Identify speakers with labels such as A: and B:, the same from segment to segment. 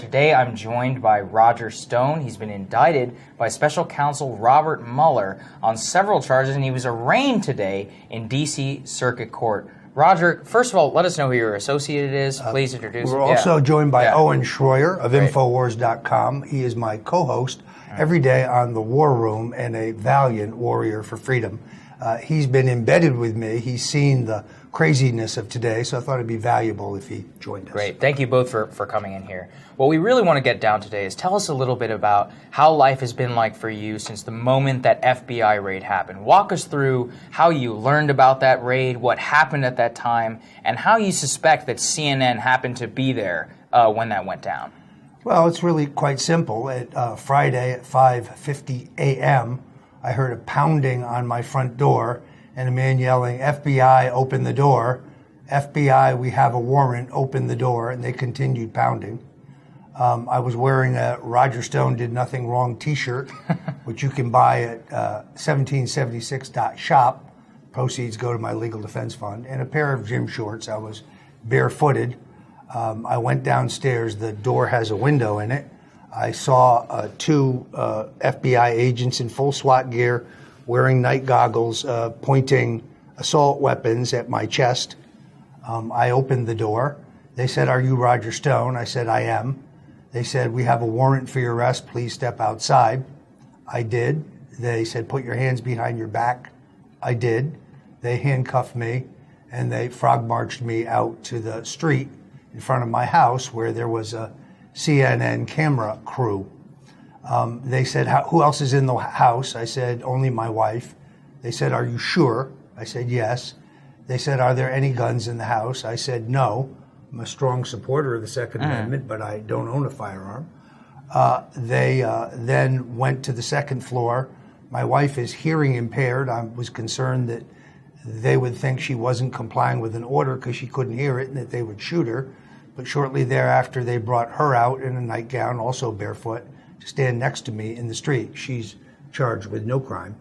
A: Today I'm joined by Roger Stone. He's been indicted by special counsel Robert Mueller on several charges, and he was arraigned today in D.C. Circuit Court. Roger, first of all, let us know who your associate is. Please introduce him.
B: We're also joined by Owen Schroyer of Infowars.com. He is my co-host every day on The War Room and a valiant warrior for freedom. He's been embedded with me. He's seen the craziness of today, so I thought it'd be valuable if he joined us.
A: Great. Thank you both for coming in here. What we really want to get down today is tell us a little bit about how life has been like for you since the moment that FBI raid happened. Walk us through how you learned about that raid, what happened at that time, and how you suspect that CNN happened to be there when that went down.
B: Well, it's really quite simple. At Friday at 5:50 a.m., I heard a pounding on my front door and a man yelling, "FBI, open the door. FBI, we have a warrant, open the door." And they continued pounding. I was wearing a Roger Stone Did Nothing Wrong t-shirt, which you can buy at 1776.shop. Proceeds go to my legal defense fund. And a pair of gym shorts. I was barefooted. I went downstairs. The door has a window in it. I saw two FBI agents in full SWAT gear wearing night goggles, pointing assault weapons at my chest. I opened the door. They said, "Are you Roger Stone?" I said, "I am." They said, "We have a warrant for your arrest. Please step outside." I did. They said, "Put your hands behind your back." I did. They handcuffed me, and they frog marched me out to the street in front of my house where there was a CNN camera crew. They said, "Who else is in the house?" I said, "Only my wife." They said, "Are you sure?" I said, "Yes." They said, "Are there any guns in the house?" I said, "No. I'm a strong supporter of the Second Amendment, but I don't own a firearm." They then went to the second floor. My wife is hearing impaired. I was concerned that they would think she wasn't complying with an order because she couldn't hear it and that they would shoot her. But shortly thereafter, they brought her out in a nightgown, also barefoot, to stand next to me in the street. She's charged with no crime.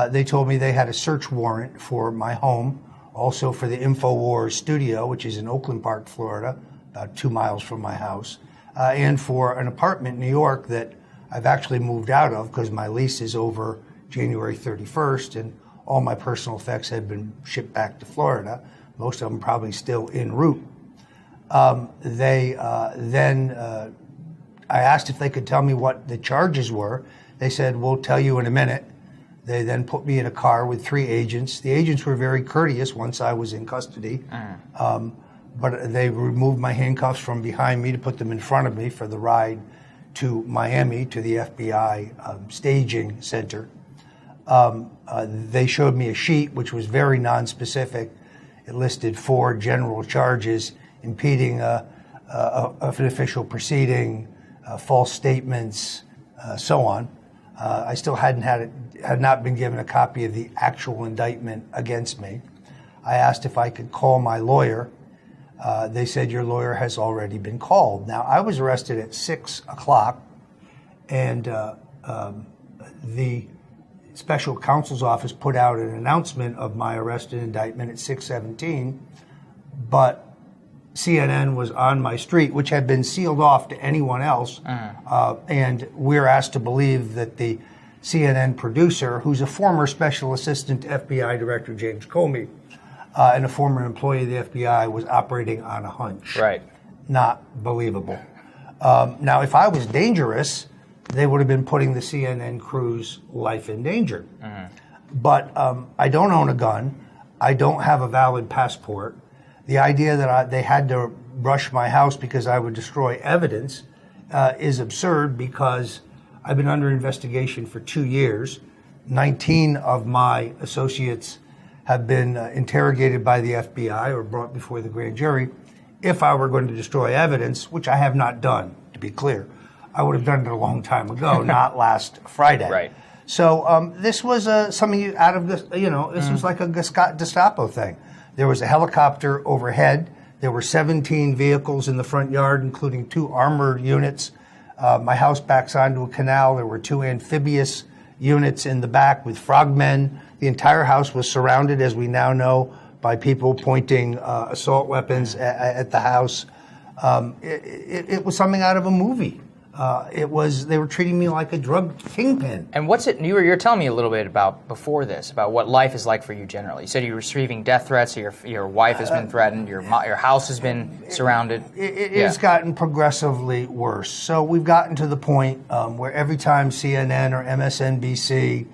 B: They told me they had a search warrant for my home, also for the Infowars studio, which is in Oakland Park, Florida, about 2 miles from my house, and for an apartment in New York that I've actually moved out of because my lease is over January 31st, and all my personal effects had been shipped back to Florida, most of them probably still en route. I asked if they could tell me what the charges were. They said, "We'll tell you in a minute." They then put me in a car with 3 agents. The agents were very courteous once I was in custody, but they removed my handcuffs from behind me to put them in front of me for the ride to Miami, to the FBI staging center. They showed me a sheet which was very nonspecific. It listed 4 general charges: impeding an official proceeding, false statements, so on. I still had not been given a copy of the actual indictment against me. I asked if I could call my lawyer. They said, "Your lawyer has already been called." Now, I was arrested at 6 o'clock, and the special counsel's office put out an announcement of my arrest and indictment at 6:17, but CNN was on my street, which had been sealed off to anyone else, and we're asked to believe that the CNN producer, who's a former special assistant to FBI Director James Comey, and a former employee of the FBI, was operating on a hunch.
A: Right.
B: Not believable. Now, if I was dangerous, they would have been putting the CNN crew's life in danger. But I don't own a gun. I don't have a valid passport. The idea that they had to rush my house because I would destroy evidence is absurd, because I've been under investigation for 2 years. 19 of my associates have been interrogated by the FBI or brought before the grand jury. If I were going to destroy evidence, which I have not done, to be clear, I would have done it a long time ago, not last Friday.
A: Right.
B: So this was something out of this, this was like a Gestapo thing. There was a helicopter overhead. There were 17 vehicles in the front yard, including 2 armored units. My house backs onto a canal. There were 2 amphibious units in the back with frogmen. The entire house was surrounded, as we now know, by people pointing assault weapons at the house. It was something out of a movie. They were treating me like a drug kingpin.
A: And what's it? You're telling me a little bit about before this, about what life is like for you generally. You said you're receiving death threats. Your wife has been threatened. Your house has been surrounded.
B: It has gotten progressively worse. So we've gotten to the point where every time CNN or MSNBC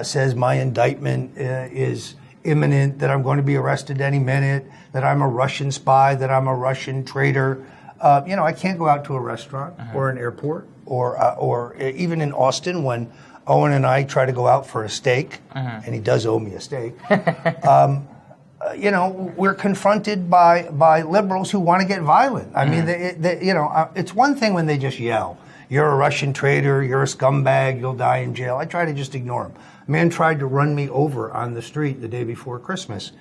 B: says my indictment is imminent, that I'm going to be arrested any minute, that I'm a Russian spy, that I'm a Russian traitor. I can't go out to a restaurant or an airport or even in Austin when Owen and I try to go out for a steak, and he does owe me a steak. We're confronted by liberals who want to get violent. I mean, it's one thing when they just yell, "You're a Russian traitor, you're a scumbag, you'll die in jail." I try to just ignore him. A man tried to run me over on the street the day before Christmas.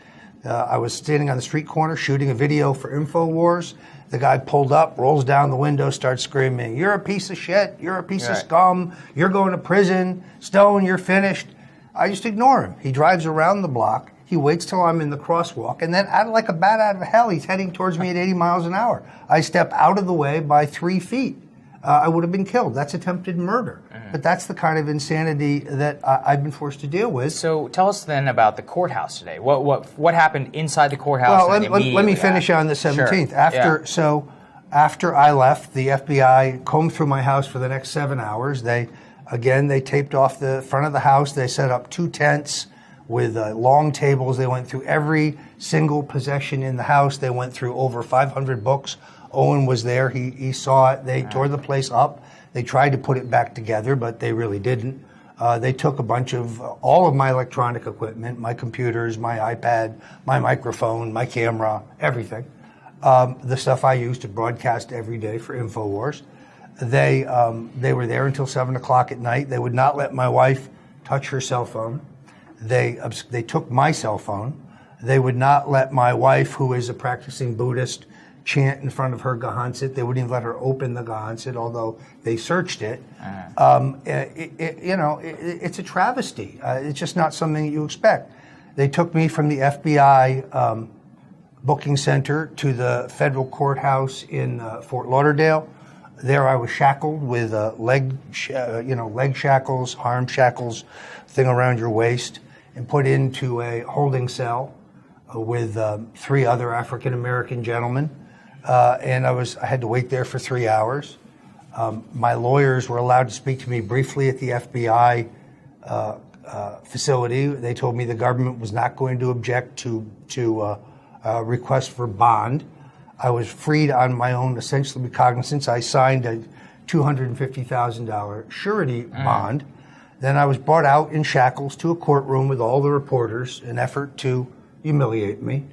B: I was standing on the street corner shooting a video for InfoWars. The guy pulled up, rolls down the window, starts screaming, "You're a piece of shit. You're a piece of scum. You're going to prison. Stone, you're finished." I just ignore him. He drives around the block. He waits till I'm in the crosswalk. And then, like a bat out of hell, he's heading towards me at 80 miles an hour. I step out of the way by 3 feet. I would have been killed. That's attempted murder. But that's the kind of insanity that I've been forced to deal with.
A: So tell us then about the courthouse today. What happened inside the courthouse?
B: Well, let me finish on the 17th.
A: Sure.
B: After I left, the FBI combed through my house for the next 7 hours. They taped off the front of the house. They set up 2 tents with long tables. They went through every single possession in the house. They went through over 500 books. Owen was there. He saw it. They tore the place up. They tried to put it back together, but they really didn't. They took a bunch of all of my electronic equipment, my computers, my iPad, my microphone, my camera, everything. The stuff I used to broadcast every day for InfoWars. They were there until 7 o'clock at night. They would not let my wife touch her cell phone. They took my cell phone. They would not let my wife, who is a practicing Buddhist, chant in front of her Gahansit. They wouldn't even let her open the Gahansit, although they searched it. It's a travesty. It's just not something you expect. They took me from the FBI booking center to the federal courthouse in Fort Lauderdale. There I was shackled with leg shackles, arm shackles, thing around your waist, and put into a holding cell with 3 other African-American gentlemen. And I had to wait there for 3 hours. My lawyers were allowed to speak to me briefly at the FBI facility. They told me the government was not going to object to request for bond. I was freed on my own, essentially recognizance. I signed a $250,000 surety bond. Then I was brought out in shackles to a courtroom with all the reporters, an effort to humiliate me.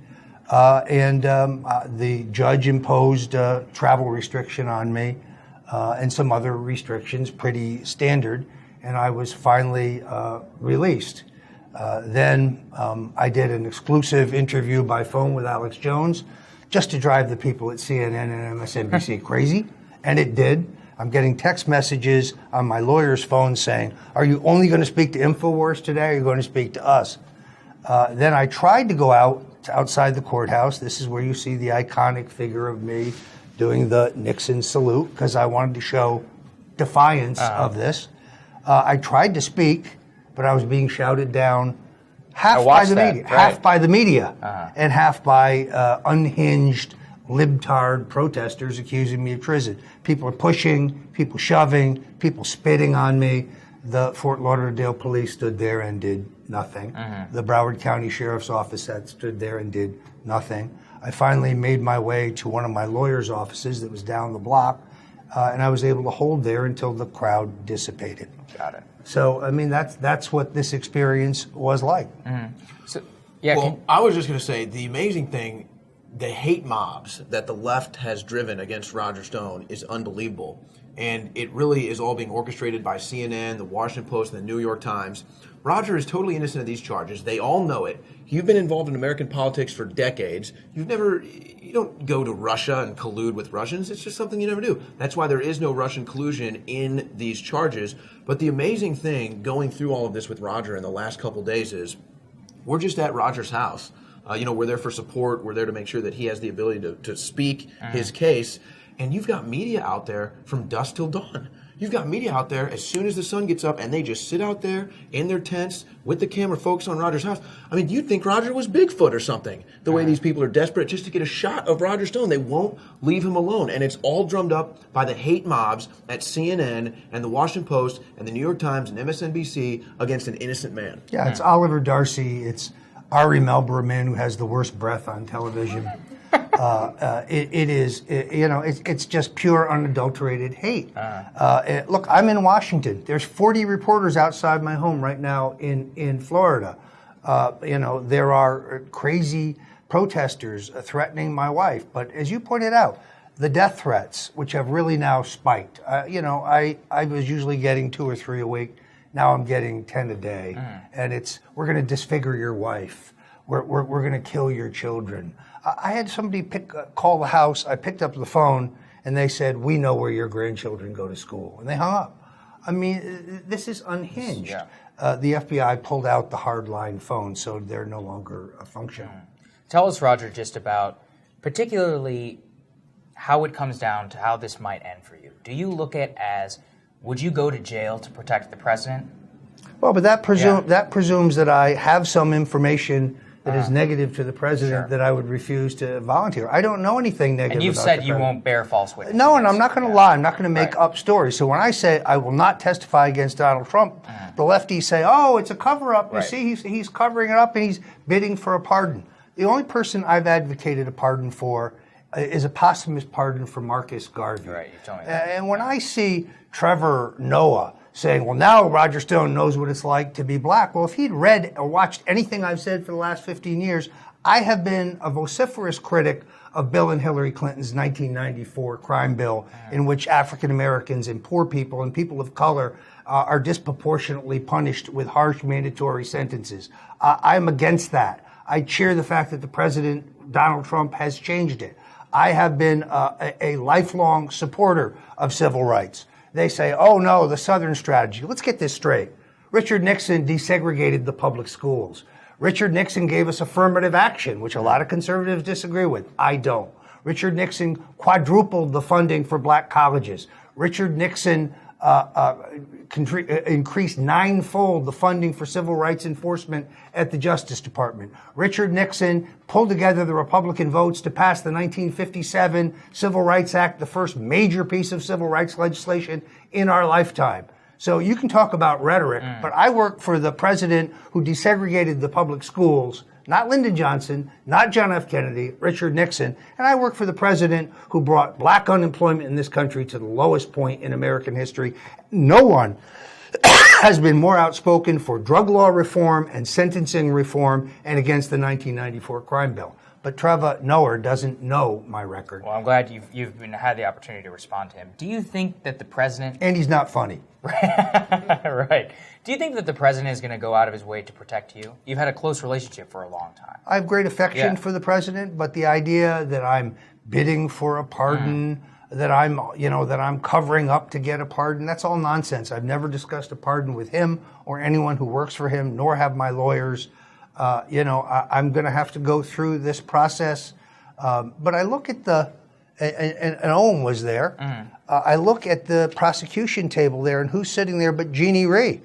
B: The judge imposed a travel restriction on me and some other restrictions, pretty standard, and I was finally released. Then I did an exclusive interview by phone with Alex Jones just to drive the people at CNN and MSNBC crazy, and it did. I'm getting text messages on my lawyer's phone saying, "Are you only going to speak to InfoWars today, or are you going to speak to us?" Then I tried to go outside the courthouse. This is where you see the iconic figure of me doing the Nixon salute, because I wanted to show defiance of this. I tried to speak, but I was being shouted down half by the media, and half by unhinged libtard protesters accusing me of treason. People are pushing, people shoving, people spitting on me. The Fort Lauderdale police stood there and did nothing. The Broward County Sheriff's Office stood there and did nothing. I finally made my way to one of my lawyer's offices that was down the block, and I was able to hold there until the crowd dissipated.
A: Got it.
B: So, I mean, that's what this experience was like.
C: So, yeah. I was just going to say, the amazing thing, the hate mobs that the left has driven against Roger Stone is unbelievable. And it really is all being orchestrated by CNN, the Washington Post, and the New York Times. Roger is totally innocent of these charges. They all know it. You've been involved in American politics for decades. You don't go to Russia and collude with Russians. It's just something you never do. That's why there is no Russian collusion in these charges. But the amazing thing going through all of this with Roger in the last couple days is we're just at Roger's house. We're there for support. We're there to make sure that he has the ability to speak his case. And you've got media out there from dusk till dawn. You've got media out there as soon as the sun gets up, and they just sit out there in their tents with the camera focused on Roger's house. I mean, you'd think Roger was Bigfoot or something, the way these people are desperate just to get a shot of Roger Stone. They won't leave him alone. And it's all drummed up by the hate mobs at CNN and the Washington Post and the New York Times and MSNBC against an innocent man.
B: Yeah, it's Oliver Darcy. It's Ari Melber, a man who has the worst breath on television. It's just pure unadulterated hate. Look, I'm in Washington. There's 40 reporters outside my home right now in Florida. There are crazy protesters threatening my wife. But as you pointed out, the death threats, which have really now spiked. I was usually getting 2 or 3 a week. Now I'm getting 10 a day. And we're going to disfigure your wife. We're going to kill your children. I had somebody call the house. I picked up the phone, and they said, "We know where your grandchildren go to school," and they hung up. I mean, this is unhinged.
A: Yeah.
B: The FBI pulled out the hardline phone, so they're no longer functional.
A: Tell us, Roger, just about particularly how it comes down to how this might end for you. Do you look at as, would you go to jail to protect the president?
B: Well, but that presumes that I have some information that is negative to the president that I would refuse to volunteer. I don't know anything negative.
A: And you've said you won't bear false witness.
B: No, and I'm not going to lie. I'm not going to make up stories. So when I say I will not testify against Donald Trump, the lefties say, "Oh, it's a cover-up. You see, he's covering it up and he's bidding for a pardon." The only person I've advocated a pardon for is a posthumous pardon for Marcus Garvey.
A: Right, you told me that.
B: And when I see Trevor Noah saying, "Well, now Roger Stone knows what it's like to be black." Well, if he'd read or watched anything I've said for the last 15 years, I have been a vociferous critic of Bill and Hillary Clinton's 1994 crime bill, in which African Americans and poor people and people of color are disproportionately punished with harsh mandatory sentences. I'm against that. I cheer the fact that the president, Donald Trump, has changed it. I have been a lifelong supporter of civil rights. They say, "Oh no, the Southern strategy." Let's get this straight. Richard Nixon desegregated the public schools. Richard Nixon gave us affirmative action, which a lot of conservatives disagree with. I don't. Richard Nixon quadrupled the funding for black colleges. Richard Nixon increased 9-fold the funding for civil rights enforcement at the Justice Department. Richard Nixon pulled together the Republican votes to pass the 1957 Civil Rights Act, the first major piece of civil rights legislation in our lifetime. So you can talk about rhetoric, but I work for the president who desegregated the public schools, not Lyndon Johnson, not John F. Kennedy, Richard Nixon, and I work for the president who brought black unemployment in this country to the lowest point in American history. No one has been more outspoken for drug law reform and sentencing reform and against the 1994 crime bill. But Trevor Noah doesn't know my record.
A: Well, I'm glad you've had the opportunity to respond to him. Do you think that the president...
B: And he's not funny.
A: Right. Do you think that the president is going to go out of his way to protect you? You've had a close relationship for a long time.
B: I have great affection for the president, but the idea that I'm bidding for a pardon, that I'm covering up to get a pardon, that's all nonsense. I've never discussed a pardon with him or anyone who works for him, nor have my lawyers. I'm going to have to go through this process. But I look at and Owen was there. I look at the prosecution table there, and who's sitting there but Jeannie Rhee?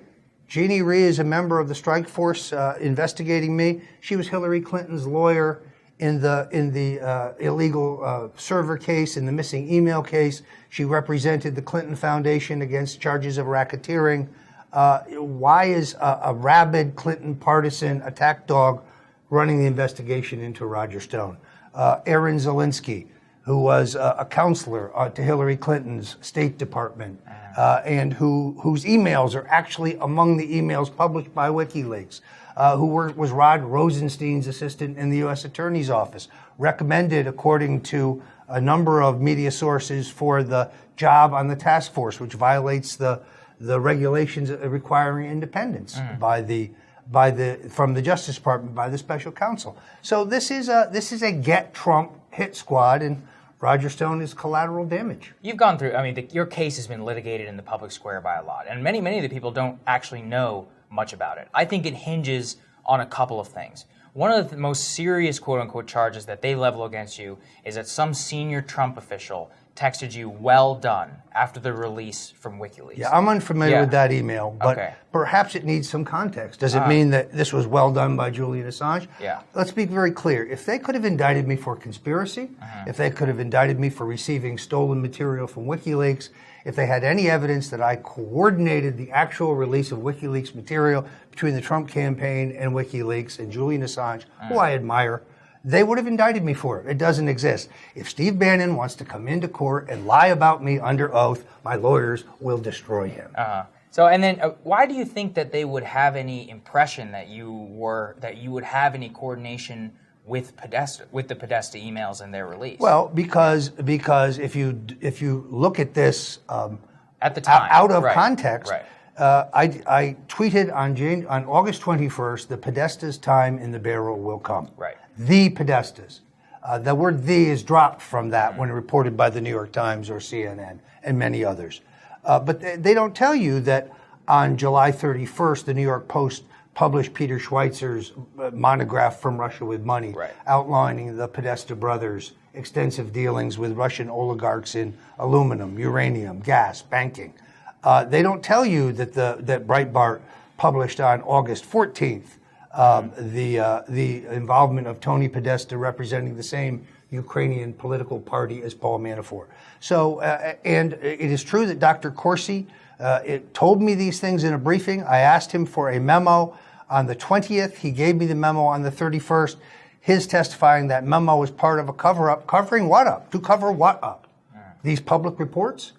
B: Jeannie Rhee is a member of the strike force investigating me. She was Hillary Clinton's lawyer in the illegal server case, in the missing email case. She represented the Clinton Foundation against charges of racketeering. Why is a rabid Clinton partisan attack dog running the investigation into Roger Stone? Aaron Zelinsky, who was a counselor to Hillary Clinton's State Department, and whose emails are actually among the emails published by WikiLeaks, was Rod Rosenstein's assistant in the U.S. Attorney's Office, recommended, according to a number of media sources, for the job on the task force, which violates the regulations requiring independence from the Justice Department, by the special counsel. So this is a get Trump hit squad, and Roger Stone is collateral damage.
A: You've gone through, your case has been litigated in the public square by a lot, and many of the people don't actually know much about it. I think it hinges on a couple of things. one of the most serious quote-unquote charges that they level against you is that some senior Trump official texted you "well done" after the release from WikiLeaks.
B: Yeah, I'm unfamiliar with that email, but perhaps it needs some context. Does it mean that this was well done by Julian Assange?
A: Yeah.
B: Let's be very clear. If they could have indicted me for conspiracy, if they could have indicted me for receiving stolen material from WikiLeaks, if they had any evidence that I coordinated the actual release of WikiLeaks material between the Trump campaign and WikiLeaks and Julian Assange, who I admire, they would have indicted me for it. It doesn't exist. If Steve Bannon wants to come into court and lie about me under oath, my lawyers will destroy him.
A: So, and then why do you think that they would have any impression that you would have any coordination with the Podesta emails and their release?
B: Well, because if you look at this
A: at the time
B: out of context, I tweeted on August 21st, the Podesta's time in the barrel will come.
A: Right.
B: The Podestas. The word "the" is dropped from that when reported by the New York Times or CNN and many others. But they don't tell you that on July 31st, the New York Post published Peter Schweizer's monograph From Russia with Money, outlining the Podesta brothers' extensive dealings with Russian oligarchs in aluminum, uranium, gas, banking. They don't tell you that Breitbart published on August 14th the involvement of Tony Podesta representing the same Ukrainian political party as Paul Manafort. So, and it is true that Dr. Corsi told me these things in a briefing. I asked him for a memo on the 20th. He gave me the memo on the 31st. His testifying that memo was part of a cover-up. Covering what up? To cover what up? These public reports?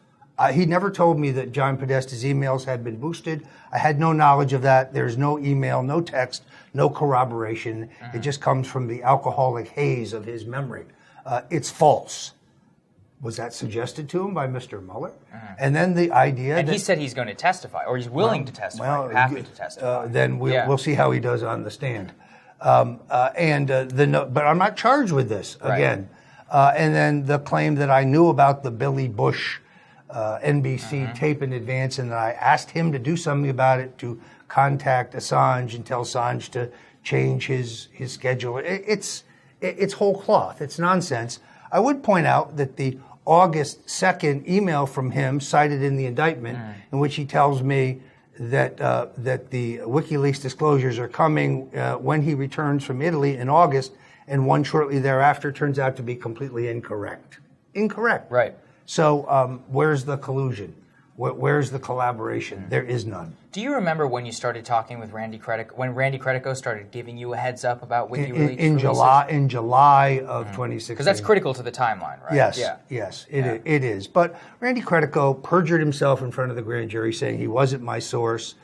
B: He never told me that John Podesta's emails had been boosted. I had no knowledge of that. There's no email, no text, no corroboration. It just comes from the alcoholic haze of his memory. It's false. Was that suggested to him by Mr. Mueller? And then the idea
A: and he said he's going to testify, or he's willing to testify, happy to testify.
B: Then we'll see how he does on the stand. But I'm not charged with this again. And then the claim that I knew about the Billy Bush NBC tape in advance, and that I asked him to do something about it, to contact Assange and tell Assange to change his schedule. It's whole cloth. It's nonsense. I would point out that the August 2nd email from him, cited in the indictment, in which he tells me that the WikiLeaks disclosures are coming when he returns from Italy in August, and one shortly thereafter, turns out to be completely incorrect. Incorrect.
A: Right.
B: So where's the collusion? Where's the collaboration? There is none.
A: Do you remember when you started talking with Randy Credico, when Randy Credico started giving you a heads up about WikiLeaks?
B: In July of 2016.
A: Because that's critical to the timeline, right?
B: Yes, it is. But Randy Credico perjured himself in front of the grand jury, saying he wasn't my source.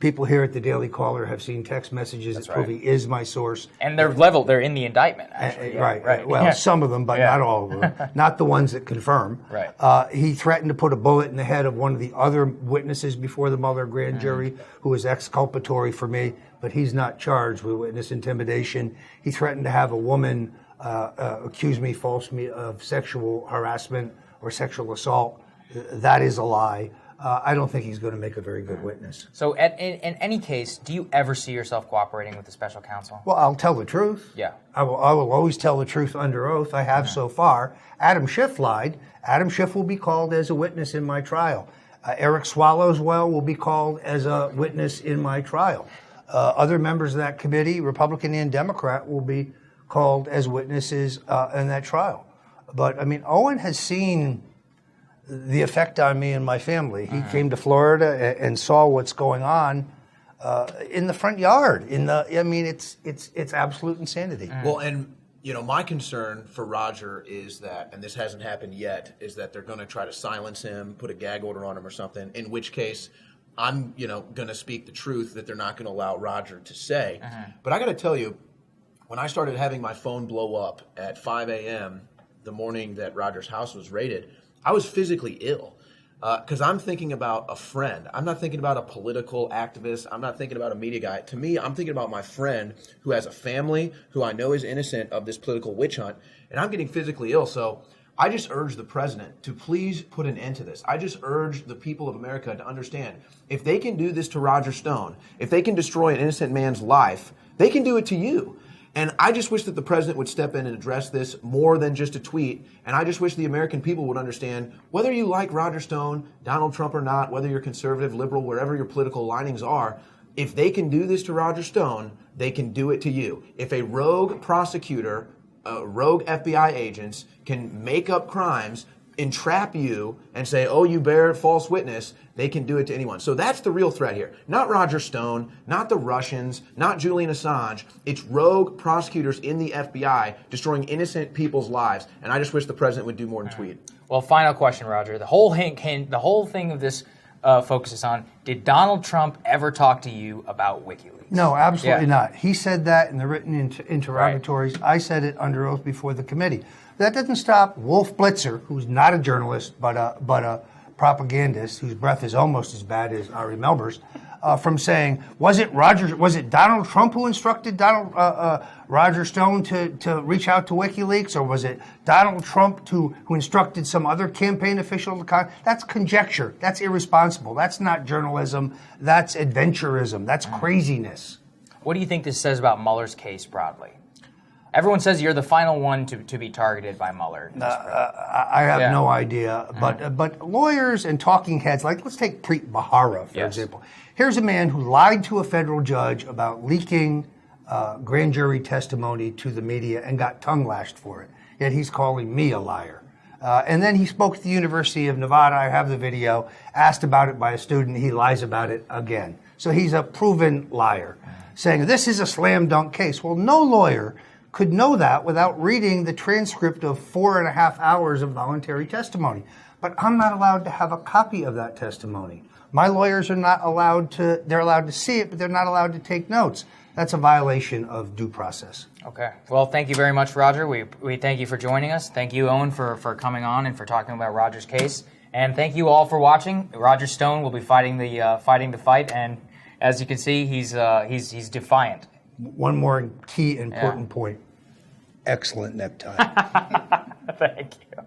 B: People here at the Daily Caller have seen text messages that prove he is my source.
A: And they're in the indictment, actually.
B: Right. Well, some of them, but not all of them. Not the ones that confirm.
A: Right.
B: He threatened to put a bullet in the head of one of the other witnesses before the Mueller grand jury, who was exculpatory for me, but he's not charged with witness intimidation. He threatened to have a woman accuse me falsely of sexual harassment or sexual assault. That is a lie. I don't think he's going to make a very good witness.
A: So in any case, do you ever see yourself cooperating with the special counsel?
B: Well, I'll tell the truth.
A: Yeah.
B: I will always tell the truth under oath. I have so far. Adam Schiff lied. Adam Schiff will be called as a witness in my trial. Eric Swallowswell will be called as a witness in my trial. Other members of that committee, Republican and Democrat, will be called as witnesses in that trial. But, I mean, Owen has seen the effect on me and my family. He came to Florida and saw what's going on in the front yard. It's absolute insanity.
C: Well, and my concern for Roger is that, and this hasn't happened yet, is that they're going to try to silence him, put a gag order on him or something. In which case, I'm going to speak the truth that they're not going to allow Roger to say. But I got to tell you, when I started having my phone blow up at 5 a.m. the morning that Roger's house was raided, I was physically ill because I'm thinking about a friend. I'm not thinking about a political activist. I'm not thinking about a media guy. To me, I'm thinking about my friend who has a family, who I know is innocent of this political witch hunt, and I'm getting physically ill. So I just urge the president to please put an end to this. I just urge the people of America to understand, if they can do this to Roger Stone, if they can destroy an innocent man's life, they can do it to you. And I just wish that the president would step in and address this more than just a tweet. And I just wish the American people would understand, whether you like Roger Stone, Donald Trump or not, whether you're conservative, liberal, wherever your political linings are, if they can do this to Roger Stone, they can do it to you. If a rogue prosecutor, rogue FBI agents can make up crimes, entrap you, and say, oh, you bear false witness, they can do it to anyone. So that's the real threat here. Not Roger Stone, not the Russians, not Julian Assange. It's rogue prosecutors in the FBI destroying innocent people's lives. And I just wish the president would do more than tweet.
A: Well, final question, Roger. The whole thing of this focuses on, did Donald Trump ever talk to you about WikiLeaks?
B: No, absolutely not. He said that in the written interrogatories. Right. I said it under oath before the committee. That doesn't stop Wolf Blitzer, who's not a journalist but a propagandist whose breath is almost as bad as Ari Melber's, from saying, was it Donald Trump who instructed Roger Stone to reach out to WikiLeaks, or was it Donald Trump who instructed some other campaign official to That's conjecture. That's irresponsible. That's not journalism. That's adventurism. That's craziness.
A: What do you think this says about Mueller's case broadly? Everyone says you're the final one to be targeted by Mueller.
B: I have no idea, but lawyers and talking heads, like let's take Preet Bharara, for example. Here's a man who lied to a federal judge about leaking grand jury testimony to the media and got tongue lashed for it. Yet he's calling me a liar. And then he spoke to the University of Nevada. I have the video. Asked about it by a student. He lies about it again. So he's a proven liar, saying this is a slam dunk case. Well, no lawyer could know that without reading the transcript of 4.5 hours of voluntary testimony. But I'm not allowed to have a copy of that testimony. My lawyers are not allowed to, they're allowed to see it, but they're not allowed to take notes. That's a violation of due process.
A: Okay. Well, thank you very much, Roger. We thank you for joining us. Thank you, Owen, for coming on and for talking about Roger's case. And thank you all for watching. Roger Stone will be fighting the fight, and as you can see, he's defiant.
B: One more key important point. Excellent necktie.
A: Thank you.